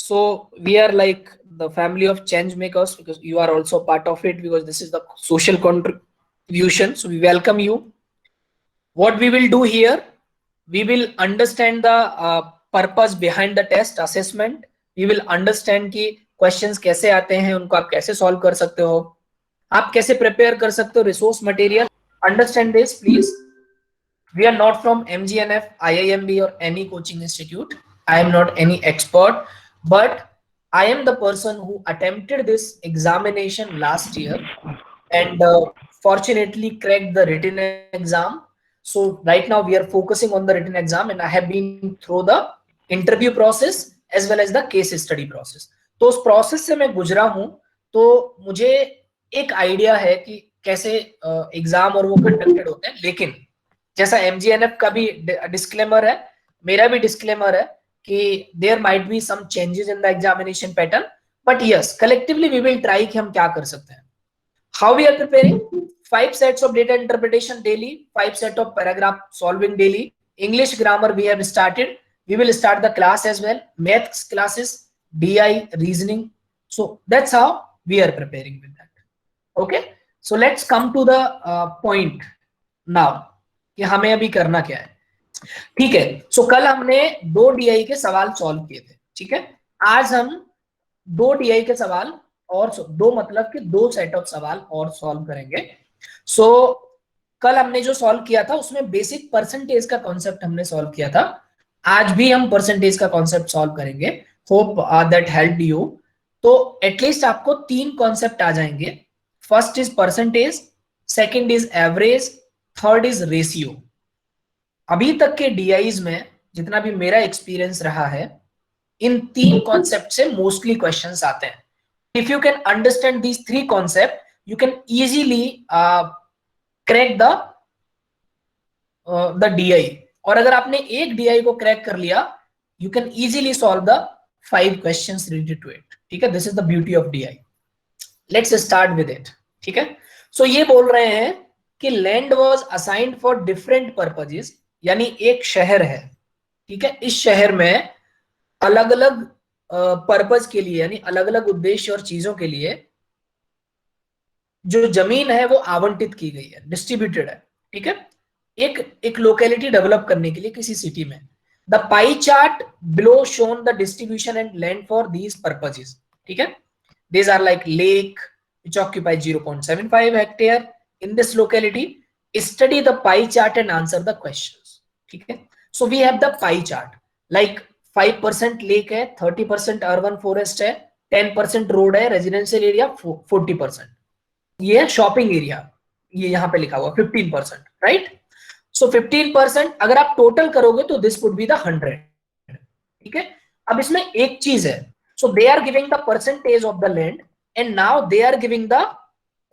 So we are like the family of change makers because you are also part of it, because this is the social contribution. So we welcome you. What we will do here, we will understand the purpose behind the test assessment. We will understand कि questions कैसे आते हैं, उनको आप कैसे solve कर सकते हो, आप कैसे prepare कर सकते हो resource material. Understand this please. We are not from MGNF, IIMB or any coaching institute. I am not any expert, but I am the person who attempted this examination last year and fortunately cracked the written exam. So right now we are focusing on the written exam, and I have been through the interview process as well as the case study process. तो उस process से मैं गुजरा हूं, तो मुझे एक idea है कि कैसे एग्जाम और वो कंडक्टेड होते हैं. लेकिन जैसा MGNF का भी डिस्क्लेमर है, मेरा भी डिस्क्लेमर है कि there might be some changes in the examination pattern, but yes collectively we will try कि हम क्या कर सकते हैं. How we are preparing? 5 sets of data interpretation daily, 5 set of paragraph solving daily. English grammar we have started. We will start the class as well. Maths classes, DI, reasoning. So that's how we are preparing with that. Okay. So let's come to the point now. कि हमें अभी करना क्या है. ठीक है. So कल हमने 2 DI के सवाल सॉल्व किए थे. ठीक है. आज हम 2 DI के सवाल और दो मतलब कि 2 सेट ऑफ सवाल और सॉल्व करेंगे. सो कल हमने जो सॉल्व किया था उसमें बेसिक परसेंटेज का कॉन्सेप्ट हमने सॉल्व किया था. आज भी हम परसेंटेज का कॉन्सेप्ट सॉल्व करेंगे. Hope that help you. तो एटलीस्ट आपको 3 कॉन्सेप्ट आ जाएंगे. First is percentage, second is average, third is ratio. अभी तक के डीआईज में जितना भी मेरा एक्सपीरियंस रहा है, इन 3 कॉन्सेप्ट से मोस्टली क्वेश्चंस आते हैं. If you can understand these 3 concepts, you can easily crack the DI. और अगर आपने एक DI को क्रैक कर लिया, you can easily solve the 5 questions related to it. ठीक है. This is the beauty of DI. Let's start with it. ठीक है. So ये बोल रहे हैं कि land was assigned for different purposes. यानी एक शहर है. ठीक है. इस शहर में अलग अलग पर्पस के लिए, यानी अलग अलग उद्देश्य और चीजों के लिए जो जमीन है वो आवंटित की गई है, डिस्ट्रीब्यूटेड है. ठीक है. एक लोकेलिटी डेवलप करने के लिए किसी सिटी में. The pie chart below shown the distribution and land for these purposes. ठीक है. These are like lake which occupy 0.75 hectare in this locality. Study the pie chart and answer the questions. ठीक है. So we have the pie chart. Like 5% lake है, 30% urban forest है, 10% road है, residential area 40%. ये है shopping area, ये यहां पे लिखा हुआ 15%. राइट. सो 15% अगर आप टोटल करोगे तो दिस वुड बी द 100. ठीक है. अब इसमें एक चीज है. So they are giving the percentage of the land and now they are giving the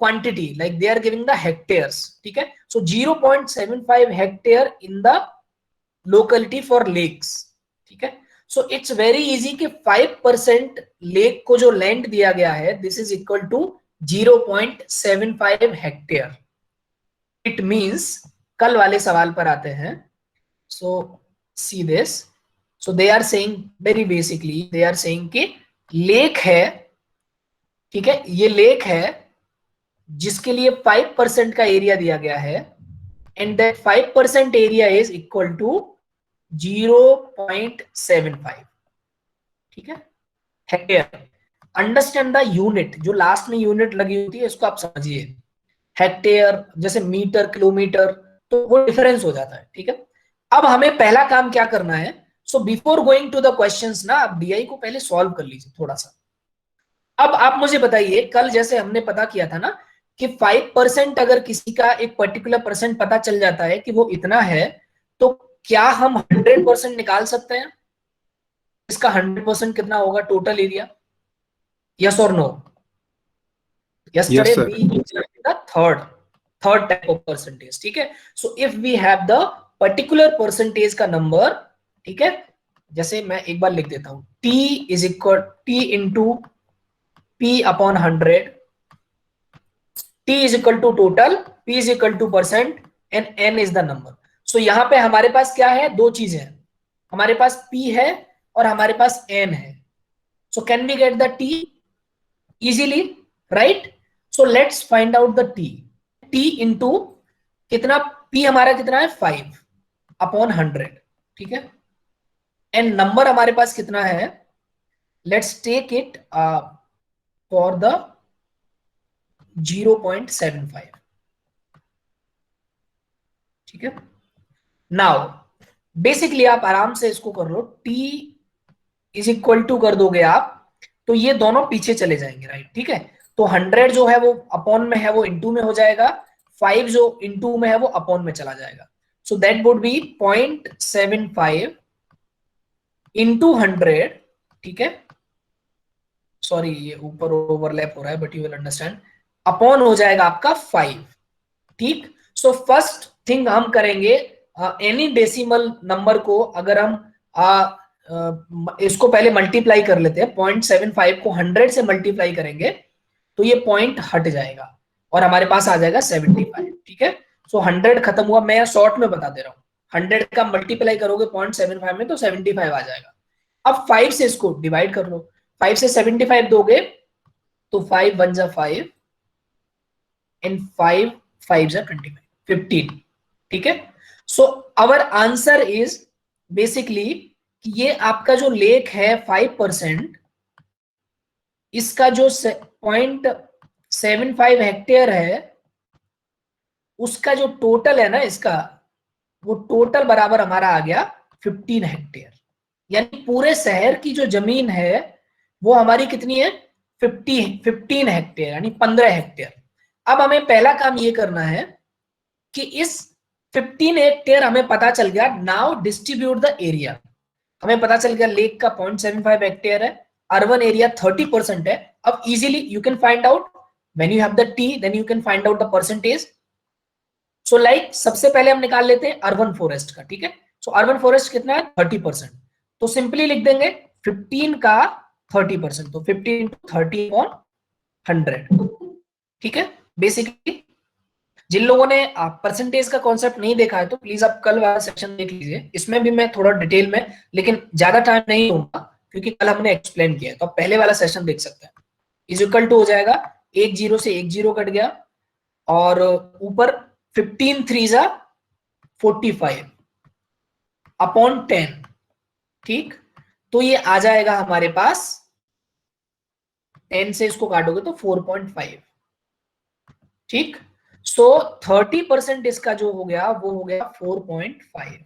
quantity, like they are giving the hectares. ठीक है. So 0.75 hectare in the locality for lakes. ठीक है. सो इट्स वेरी इजी कि 5% lake को जो land दिया गया है, this is equal to 0.75 hectare. It means कल वाले सवाल पर आते हैं. So see this. So they are saying very basically, they are saying कि लेक है. ठीक है. ये लेक है जिसके लिए 5% का एरिया दिया गया है, and that 5% area is equal to 0.75. ठीक है. हेक्टेयर. Understand the unit. जो लास्ट में यूनिट लगी होती है इसको आप समझिए. हेक्टेयर जैसे मीटर, किलोमीटर, तो वो डिफरेंस हो जाता है. ठीक है. अब हमें पहला काम क्या करना है. So before going to the questions ना, आप डीआई को पहले सॉल्व कर लीजिए थोड़ा सा. अब आप मुझे बताइए, कल जैसे हमने पता किया था ना कि 5% अगर किसी का एक पर्टिकुलर परसेंट पता चल जाता है कि वो इतना है, तो क्या हम 100% निकाल सकते हैं. इसका 100% कितना होगा टोटल एरिया. यस और no. Yesterday we studied the third type of percentage. ठीक है. So if we have the particular percentage का number, ठीक है, जैसे मैं एक बार लिख देता हूं, T is equal T into P upon 100. T is equal to total, P is equal to percent and N is the number. So यहां पे हमारे पास क्या है, दो चीजें हैं. हमारे पास P है और हमारे पास N है. So can we get the T easily, right? So let's find out the T. T into कितना, P हमारा कितना है 5 अपॉन 100, ठीक है, एंड नंबर हमारे पास कितना है, let's take it for the 0.75, ठीक है। नाउ बेसिकली आप आराम से इसको कर लो, T इज इक्वल टू कर दोगे आप, तो ये दोनों पीछे चले जाएंगे, राइट, ठीक है। तो 100 जो है वो अपॉन में है वो इनटू में हो जाएगा, 5 जो इनटू में है वो अपॉन में चला जाएगा। So that would be 0.75 into 100, ठीक है, सॉरी ये ऊपर ओवरलैप हो रहा है but you will understand, upon हो जाएगा आपका 5, ठीक। सो फर्स्ट थिंग हम करेंगे, एनी डेसिमल नंबर को अगर हम इसको पहले मल्टीप्लाई कर लेते हैं, 0.75 को 100 से मल्टीप्लाई करेंगे तो ये पॉइंट हट जाएगा और हमारे पास आ जाएगा 75, ठीक है। सो 100 खत्म हुआ, मैं शॉर्ट में बता दे रहा हूँ, 100 का मल्टीप्लाई करोगे 0.75 में तो 75 आ जाएगा। अब 5 से इसको डिवाइड कर लो, 5 से 75 दोगे तो 5 1 जा 5 एंड 5 5 जा 25, 15, ठीक है। So our answer is basically कि ये आपका जो लेक है 5%, इसका जो 0.75 हेक्टेयर है उसका जो टोटल है ना इसका, वो टोटल बराबर हमारा आ गया 15 हेक्टेयर, यानी पूरे शहर की जो जमीन है वो हमारी कितनी है 15 हेक्टेयर, यानी 15 हेक्टेयर। अब हमें पहला काम ये करना है कि इस 15 हेक्टेयर हमें पता चल गया, नाउ डिस्ट्रीब्यूट द एरिया। हमें पता चल गया लेक का 0.75 हेक्टेयर है, अर्बन एरिया 30% है। अब easily you can find out, when you have the T then you can find out the percentage. So like सबसे पहले हम निकाल लेते हैं अर्बन फॉरेस्ट का, ठीक है। सो अर्बन फॉरेस्ट कितना है 30%, तो सिंपली लिख देंगे 15 का 30%, तो 15 into 30 on 100, ठीक है। बेसिकली जिन लोगों ने परसेंटेज का कॉन्सेप्ट नहीं देखा है तो प्लीज आप कल वाला सेक्शन देख लीजिए, इसमें भी मैं थोड़ा डिटेल में, लेकिन ज्यादा टाइम नहीं लूंगा क्योंकि कल हमने एक्सप्लेन किया है, तो आप पहले वाला सेशन देख सकते हैं। इज इक्वल टू हो जाएगा 1 0 से 1 0 कट गया और ऊपर 15 3 जा 45 अपॉन 10, ठीक, तो ये आ जाएगा हमारे पास 10 से इसको काटोगे तो 4.5, ठीक। सो 30% इसका जो हो गया वो हो गया 4.5,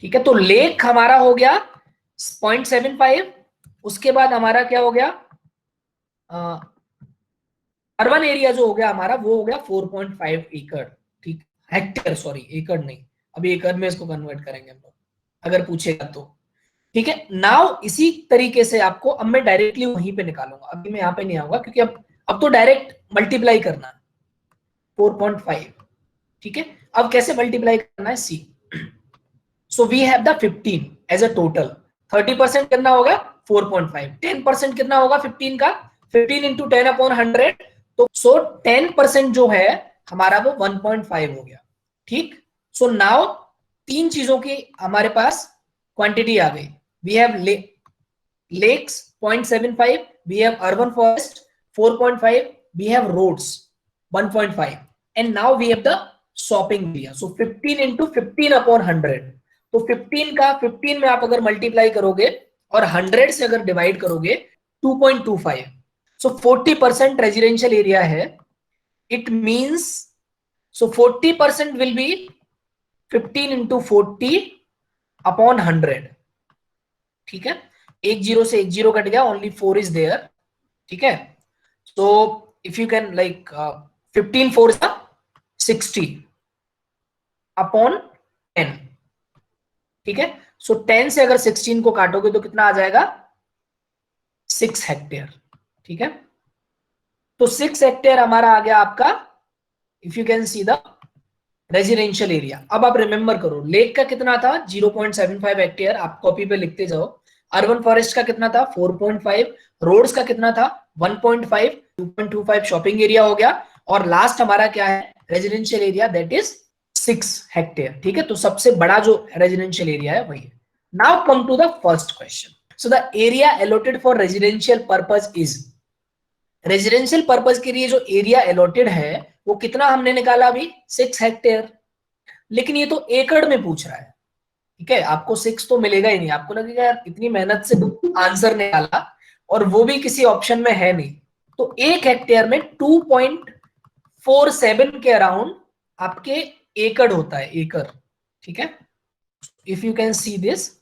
ठीक है। तो लेक हमारा हो गया 0.75, उसके बाद हमारा क्या हो गया, अर्बन एरिया जो हो गया हमारा वो हो गया 4.5 एकड़, ठीक, हेक्टेयर, सॉरी एकड़ नहीं, अभी एकड़ में इसको कन्वर्ट करेंगे हम लोग अगर पूछेगा तो, ठीक है। नाउ इसी तरीके से आपको, अब मैं डायरेक्टली वहीं पे निकालूंगा, अभी मैं यहाँ पे नहीं आऊंगा क्योंकि अब तो डायरेक्ट मल्टीप्लाई करना है 4.5, ठीक है। अब कैसे मल्टीप्लाई करना है, see, so we have the 15 as a total, 30% कितना होगा 4.5, 10% कितना होगा 15 का, 15 इंटू 10 अपॉन 100, तो सो 10% जो है हमारा वो 1.5 हो गया, ठीक। सो नाउ तीन चीजों की हमारे पास क्वांटिटी आ गई, we have lakes 0.75, we have urban forest 4.5, we have roads 1.5, and now we have the shopping area, so 15 into 15 upon 100, तो 15 का 15 में आप अगर मल्टीप्लाई करोगे और 100 से अगर डिवाइड करोगे 2.25, सो 40% रेजिडेंशियल एरिया है, it means so 40% will be 15 into 40 upon 100, ठीक है। 1 0 से 1 0 कट गया, ओनली 4 इज देयर, ठीक है। So if you can like 15 4 60 upon 10, ठीक है। सो 10 से अगर 16 को काटोगे तो कितना आ जाएगा 6 हेक्टेयर, ठीक है। तो 6 हेक्टेयर हमारा आ गया आपका, if you can see the residential area. अब आप रिमेंबर करो लेक का कितना था 0.75 हेक्टेयर, आप कॉपी पे लिखते जाओ, अर्बन फॉरेस्ट का कितना था 4.5, रोड्स का कितना था 1.5, 2.25 शॉपिंग एरिया हो गया, और लास्ट हमारा क्या है residential area, that is 6 hectare, ठीक है। तो सबसे बड़ा जो रेजिडेंशियल एरिया है वही है। Now come to the first question. So the area allotted for residential purpose is, residential purpose के लिए जो एरिया अलॉटेड है वो कितना हमने निकाला अभी, 6 हेक्टेयर। लेकिन ये तो एकड़ में पूछ रहा है, ठीक है, आपको 6 तो मिलेगा ही नहीं, आपको लगेगा यार इतनी मेहनत से आंसर निकाला और वो भी किसी ऑप्शन में है नहीं। तो 1 हेक्टेयर में 2.47 के अराउंड आपके एकड़ होता है, एकड़, ठीक है। If you can see this,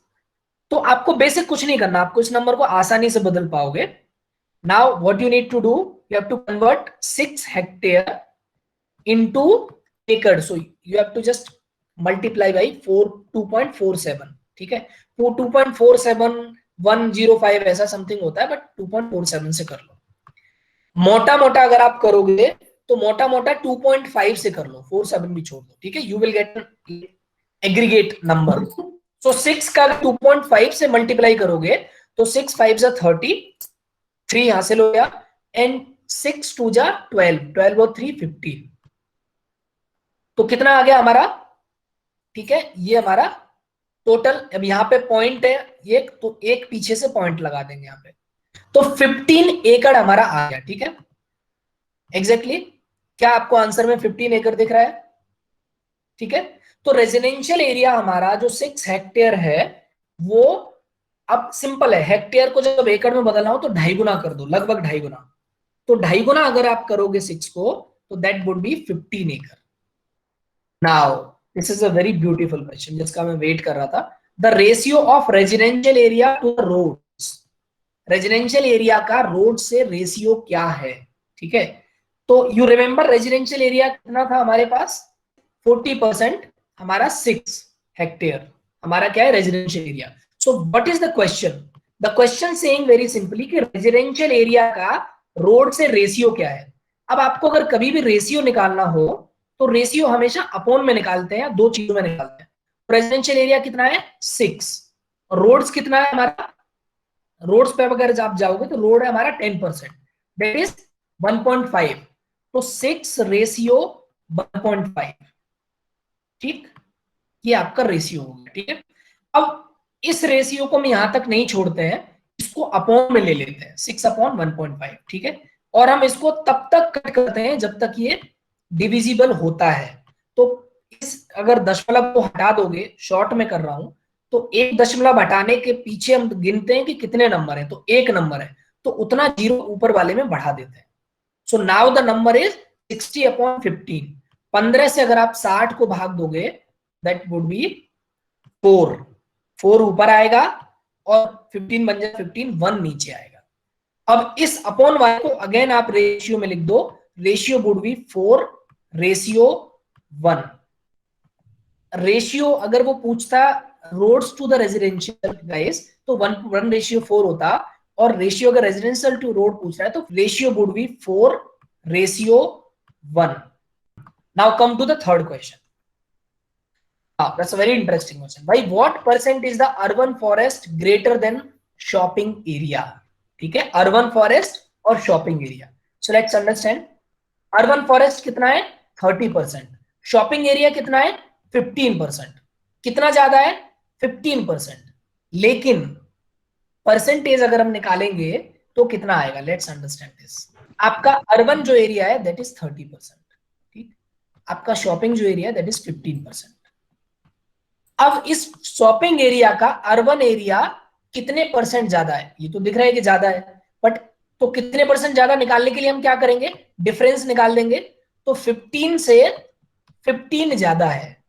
तो आपको बेसिक कुछ नहीं करना, आपको इस नंबर को आसानी से बदल पाओगे। Now what you need to do, you have to convert 6 hectare into acre, so you have to just multiply by 2.47, ठीक है। वो 2.47105 ऐसा समथिंग होता है, बट 2.47 से कर लो। मोटा मोटा अगर आप करोगे तो मोटा मोटा 2.5 से कर लो, 47 भी छोड़ दो, ठीक है। You will get aggregate number. So 6 का 2.5 से मल्टीप्लाई करोगे तो 6 5 जा 30, 3 यहां से लो गया, एंड 6 2 जा 12, 12 और 3 15, तो कितना आ गया हमारा, ठीक है। ये हमारा टोटल, अब यहाँ पे पॉइंट है ये, तो एक पीछे से पॉइंट लगा देंगे यहाँ पे, तो 15 एकड़ हमारा आ गया, ठीक है। एग्जैक्टली क्या आपको आंसर में 15 एकड़ दिख रहा है, ठीक है। तो रेजिडेंशियल एरिया हमारा जो 6 हेक्टेयर है वो, अब सिंपल है, हेक्टेयर को जब एकड़ में बदलना हो तो 2.5 गुना कर दो, लगभग 2.5 गुना। तो 2.5 गुना अगर आप करोगे 6 को तो that would be 15 acre. Now this is a very beautiful question जिसका मैं वेट कर रहा था। The ratio of residential area to roads, residential area का रोड से रेशियो क्या है, ठीक है। तो यू रिमेंबर रेजिडेंशियल एरिया कितना था हमारे पास, 40%, हमारा 6 हेक्टेयर हमारा क्या है, residential area. So what is the question, the question saying very simply कि रेजिडेंशियल एरिया का रोड से रेशियो क्या है। अब आपको अगर कभी भी रेशियो निकालना हो तो रेशियो हमेशा अपॉन में निकालते हैं, दो चीजों में निकालते हैं। रेजिडेंशियल एरिया कितना है, 6, रोड्स कितना है हमारा, रोड्स पे अगर आप जाओगे तो रोड है हमारा 10%, दैट इज 1.5, तो 6 रेशियो 1.5, ठीक, ये आपका रेशियो हो गया, ठीक है। अब इस रेशियो को हम यहां तक नहीं छोड़ते हैं, इसको अपॉन में ले लेते हैं, 6/1.5, ठीक है। और हम इसको तब तक कट करते हैं जब तक ये डिविजिबल होता है। तो इस अगर दशमलव को हटा दोगे, शॉर्ट में कर रहा हूं, तो एक दशमलव हटाने के पीछे हम गिनते हैं कि कितने नंबर है, तो एक नंबर है, तो उतना जीरो ऊपर वाले में बढ़ा देते हैं। So now the number is 60/15। 15 से अगर आप 60 को भाग दोगे दैट वुड बी 4, 4 ऊपर आएगा और 15 बन जाए 15, 1 नीचे आएगा। अब इस अपॉन वाले को अगेन आप रेशियो में लिख दो, रेशियो वुड बी 4:1। रेशियो अगर वो पूछता roads to the residential guys तो 1:4 होता, और रेशियो अगर रेजिडेंशियल टू रोड पूछ रहा है तो ratio would be 4:1। Now come to the third question. That's a very interesting question. By what percent is the urban forest greater than shopping area? ठीक है, अर्बन फॉरेस्ट और shopping area. So let's understand, urban forest कितना है, 30%, shopping area कितना है, 15%। कितना ज्यादा है, 15%, लेकिन परसेंटेज अगर हम निकालेंगे तो कितना आएगा, लेट्स अंडरस्टैंड दिस। आपका अर्बन जो एरिया है दैट इज 30%, ठीक, आपका शॉपिंग जो एरिया है दैट इज 15%। अब इस शॉपिंग एरिया का अर्बन एरिया कितने परसेंट ज्यादा है, ये तो दिख रहा है कि ज्यादा है, बट तो कितने परसेंट ज्यादा निकालने के लिए हम क्या करेंगे, डिफरेंस निकाल देंगे। तो 15 से 15 ज्यादा है।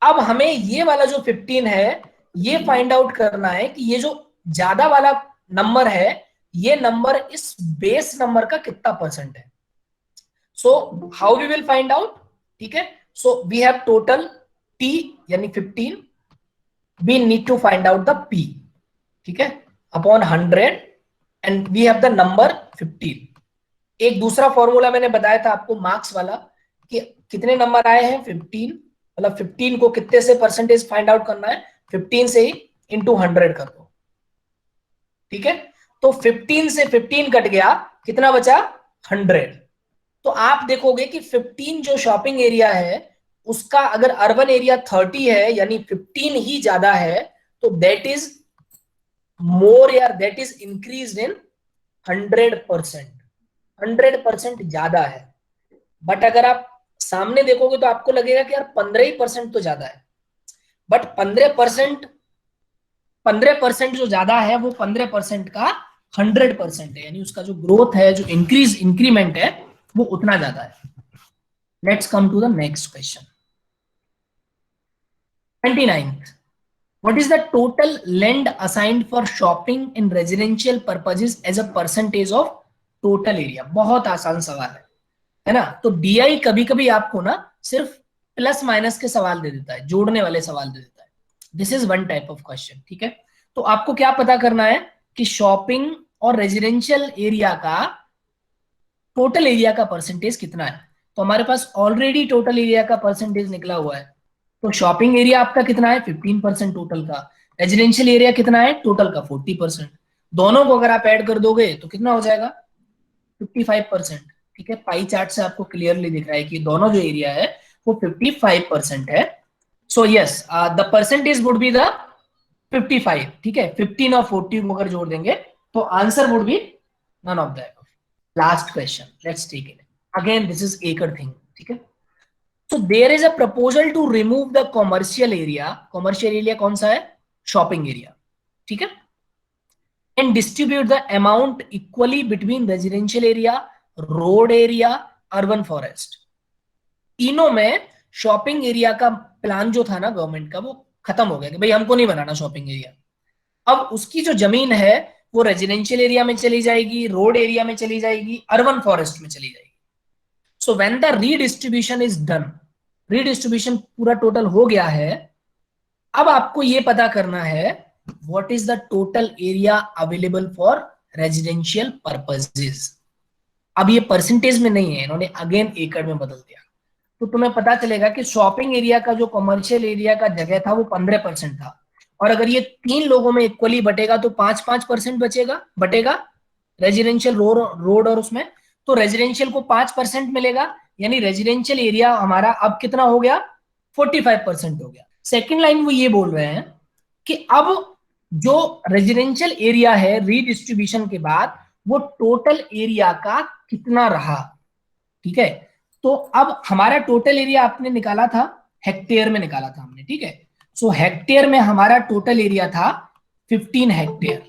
अब हमें ये वाला जो 15 है ये फाइंड आउट करना है कि ये जो ज्यादा वाला नंबर है ये नंबर इस बेस नंबर का कितना परसेंट है। So how we will find out, ठीक है। So we have total t यानी 15, we need to find out the p, ठीक है, upon 100 and we have the number 15। एक दूसरा फॉर्मूला मैंने बताया था आपको मार्क्स वाला कि कितने नंबर आए हैं 15, मतलब 15 को कितने से परसेंटेज फाइंड आउट करना है, 15 से ही इंटू 100 कर दो, ठीक है। तो 15 से 15 कट गया, कितना बचा, 100। तो आप देखोगे कि 15 जो शॉपिंग एरिया है उसका अगर अर्बन एरिया 30 है यानी 15 ही ज्यादा है, तो दैट इज मोर यार, दैट इज इंक्रीज इन 100%, 100% ज्यादा है। बट अगर आप सामने देखोगे तो आपको लगेगा कि यार 15% तो ज्यादा है, बट 15%, 15% जो ज्यादा है वो 15% का 100% है, यानी उसका जो ग्रोथ है, जो इंक्रीमेंट है, वो उतना ज्यादा है। Let's come to the next question. 29th, what is the total land assigned for shopping in residential purposes as a percentage of total area? बहुत आसान सवाल है ना। तो डीआई कभी कभी आपको ना सिर्फ प्लस माइनस के सवाल दे देता है, जोड़ने वाले सवाल दे देता है। This is one type of question, ठीक है। तो आपको क्या पता करना है कि शॉपिंग और रेजिडेंशियल एरिया का टोटल एरिया का परसेंटेज कितना है। तो हमारे पास ऑलरेडी टोटल एरिया का परसेंटेज निकला हुआ है। तो शॉपिंग एरिया आपका कितना है, 15% टोटल का। रेजिडेंशियल एरिया कितना है, टोटल का 40%। दोनों को अगर आप ऐड कर दोगे तो कितना हो जाएगा, 55%। ठीक है, पाई चार्ट से आपको क्लियरली दिख रहा है कि दोनों जो एरिया है वो 55% है। So yes, the percentage would be the 55। ठीक है, 15 और 40 को अगर जोड़ देंगे तो answer would be none of that. Last question, let's take it again, this is acre thing. ठीक है, so there is a proposal to remove the commercial area, commercial area कौन सा है, shopping area, ठीक है, and distribute the amount equally between residential area, road area, urban forest। तीनों में shopping area का प्लान जो था ना गवर्नमेंट का, वो खत्म हो गया कि भाई हमको नहीं बनाना शॉपिंग एरिया। अब उसकी जो जमीन है वो रेजिडेंशियल एरिया में चली जाएगी, रोड एरिया में चली जाएगी, अर्बन फॉरेस्ट में चली जाएगी। सो when the redistribution is done, redistribution पूरा टोटल हो गया है, अब आपको ये पता करना है what is the total area available for residential purposes. अब ये परसेंटेज में नहीं है, इन्होंने अगेन एकड़ में बदल दिया। तो तुम्हें पता चलेगा कि शॉपिंग एरिया का जो कमर्शियल एरिया का जगह था वो 15% था, और अगर ये तीन लोगों में इक्वली बटेगा तो 5-5% बटेगा रेजिडेंशियल रोड और उसमें। तो रेजिडेंशियल को 5% मिलेगा, यानी रेजिडेंशियल एरिया हमारा अब कितना हो गया, 45% हो गया। सेकेंड लाइन वो ये बोल रहे हैं कि अब जो रेजिडेंशियल एरिया है रीडिस्ट्रीब्यूशन के बाद वो टोटल एरिया का कितना रहा। ठीक है, तो अब हमारा टोटल एरिया आपने निकाला था, हेक्टेयर में निकाला था हमने। ठीक है, सो हेक्टेयर में हमारा टोटल एरिया था 15 हेक्टेयर।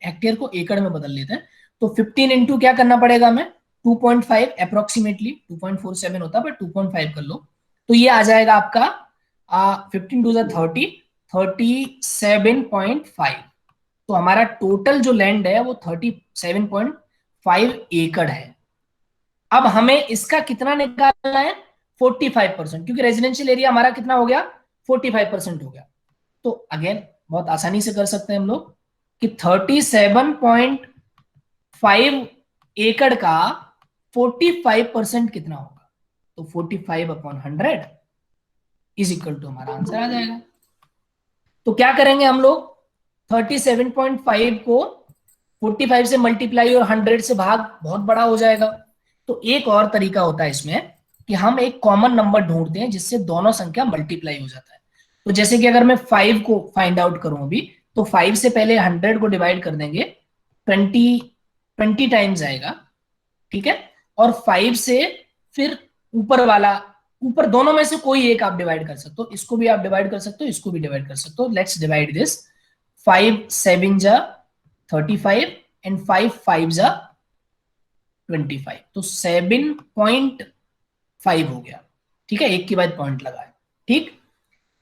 हेक्टेयर को एकड़ में बदल लेते हैं, तो 15 इंटू क्या करना पड़ेगा हमें, 2.5 अप्रोक्सीमेटली, 2.47 होता है बट 2.5 कर लो, तो ये आ जाएगा आपका 15 टू 30, 37.5। तो हमारा टोटल जो लैंड है वो 37.5 एकड़ है। अब हमें इसका कितना निकालना है, 45%, क्योंकि रेजिडेंशियल एरिया हमारा कितना हो गया, 45% हो गया। तो अगेन बहुत आसानी से कर सकते हैं हम लोग कि 37.5 एकड़ का 45% कितना होगा, तो 45/100 इज इक्वल टू हमारा आंसर आ जाएगा। तो क्या करेंगे हम लोग, 37.5 को 45 से मल्टीप्लाई और 100 से भाग, बहुत बड़ा हो जाएगा। तो एक और तरीका होता है इसमें कि हम एक कॉमन नंबर ढूंढते हैं जिससे दोनों संख्या मल्टीप्लाई हो जाता है। तो जैसे कि अगर मैं 5 को फाइंड आउट करूं अभी, तो 5 से पहले 100 को डिवाइड कर देंगे, 20 टाइम्स आएगा। ठीक है, और 5 से फिर ऊपर वाला, ऊपर दोनों में से कोई एक आप डिवाइड कर सकते हो, इसको भी आप डिवाइड कर सकते हो, इसको भी डिवाइड कर सकते हो। लेट्स डिवाइड दिस, 5 7 जा 35 एंड 5 5 जा 25, तो 7.5 हो गया। ठीक है, एक के बाद पॉइंट लगा है। ठीक,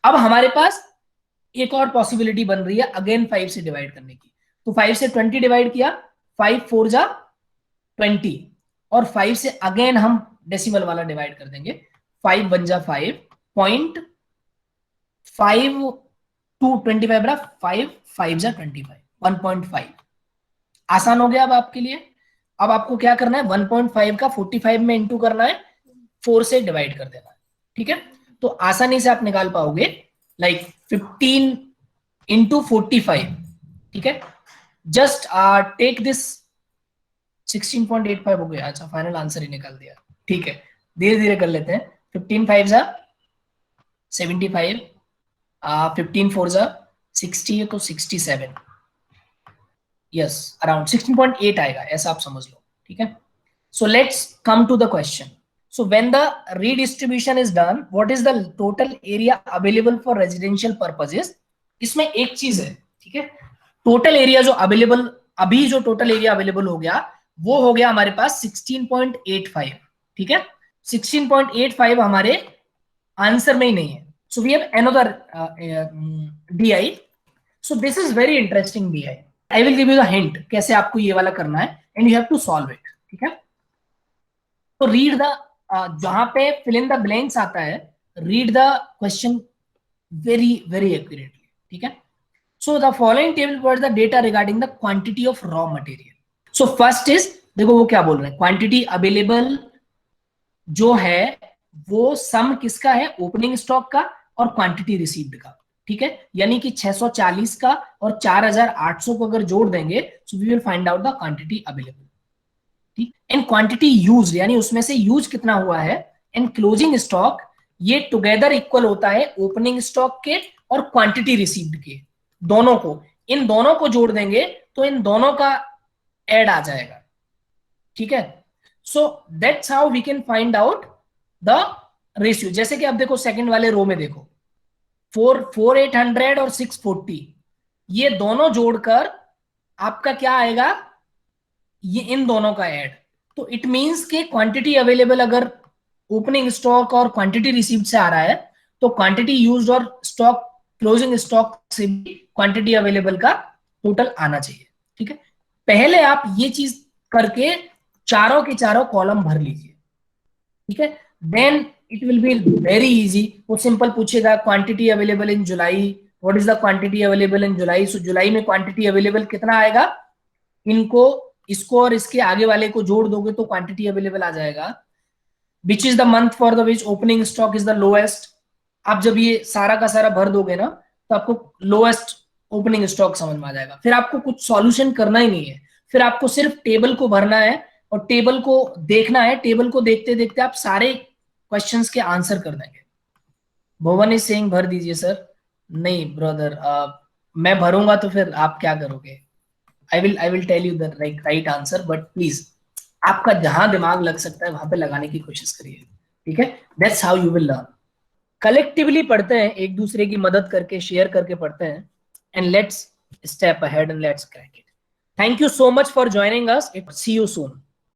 अब हमारे पास एक और पॉसिबिलिटी बन रही है अगेन 5 से डिवाइड करने की। तो 5 से 20 डिवाइड किया, 5 4 जा 20, और 5 से अगेन हम डेसिमल वाला डिवाइड कर देंगे, 5 1 जा 5.5 टू 25 बरा 5 5 जा 25, 1.5। आसान हो गया अब आपके लिए। अब आपको क्या करना है, 1.5 का 45 में इंटू करना है, 4 से डिवाइड कर देना है। ठीक है, तो आसानी से आप निकाल पाओगे, लाइक 15 इंटू 45। ठीक है, जस्ट टेक दिस, 16.85 हो गया। अच्छा, फाइनल आंसर ही निकाल दिया। ठीक है, धीरे धीरे कर लेते हैं। 15 5 जा 75, 15 4 जा 60 है तो 67, यस अराउंड 16.8 आएगा, ऐसा आप समझ लो, ठीक है। So let's come to the question. So when the redistribution is done, what is the total area available for residential purposes. इसमें एक चीज है, ठीक है, टोटल एरिया जो अवेलेबल, अभी जो टोटल एरिया अवेलेबल हो गया वो हो गया हमारे पास 16.85, ठीक है। 16.85 हमारे आंसर में ही नहीं है। So we have another DI। So this is very interesting DI। I will give you the hint कैसे आपको ये वाला करना है and you have to solve it, ठीक है। तो रीड द, जहां पे फिल इन द ब्लैंक्स आता है, read the question very very accurately, ठीक है। So the following table provides the data regarding the quantity of raw material. So first is, देखो वो क्या बोल रहे हैं, क्वांटिटी अवेलेबल जो है वो सम किसका है, ओपनिंग स्टॉक का और क्वांटिटी रिसीव्ड का, ठीक है। यानी कि 640 का और 4800 को अगर जोड़ देंगे so we will find out the quantity available, ठीक। एंड क्वांटिटी यूज, यानी उसमें से यूज कितना हुआ है, एंड क्लोजिंग स्टॉक, ये टुगेदर इक्वल होता है ओपनिंग स्टॉक के और क्वांटिटी रिसीव्ड के, दोनों को, इन दोनों को जोड़ देंगे तो इन दोनों का ऐड आ जाएगा, ठीक है। So that's how we can find out the ratio. जैसे कि आप देखो सेकंड वाले रो में देखो, 4800 और 640, ये दोनों जोड़कर आपका क्या आएगा, ये इन दोनों का ऐड। तो इट मींस के क्वांटिटी अवेलेबल अगर ओपनिंग स्टॉक और क्वांटिटी रिसीव्ड से आ रहा है तो क्वांटिटी यूज्ड और स्टॉक क्लोजिंग स्टॉक से भी क्वांटिटी अवेलेबल का टोटल आना चाहिए, ठीक है। पहले आप ये चीज करके चारों के चारों कॉलम भर लीजिए, ठीक है, then it will be very easy. वो सिंपल पूछेगा quantity available in July, what is the quantity available in July. So जुलाई में क्वांटिटी अवेलेबल कितना आएगा, इनको, इसको और इसके आगे वाले को जोड़ दोगे तो क्वांटिटी अवेलेबल आ जाएगा। Which is the month for the which opening stock is the lowest. आप जब ये सारा का सारा भर दोगे ना तो आपको लोएस्ट ओपनिंग स्टॉक समझ में आ जाएगा। फिर आपको कुछ सॉल्यूशन करना ही नहीं है, फिर आपको सिर्फ टेबल को भरना है और टेबल को देखना है। टेबल को देखते देखते आप सारे क्वेश्चंस के आंसर कर देंगे। भुवन इज सेइंग भर दीजिए सर। नहीं ब्रदर, मैं भरूंगा तो फिर आप क्या करोगे। I will tell you the right answer, but please आपका जहां दिमाग लग सकता है वहां पे लगाने की कोशिश करिए, ठीक है। That's how you will learn. Collectively पढ़ते हैं, एक दूसरे की मदद करके शेयर करके पढ़ते हैं, and let's step ahead and let's crack it. Thank you so much for joining us, see you soon.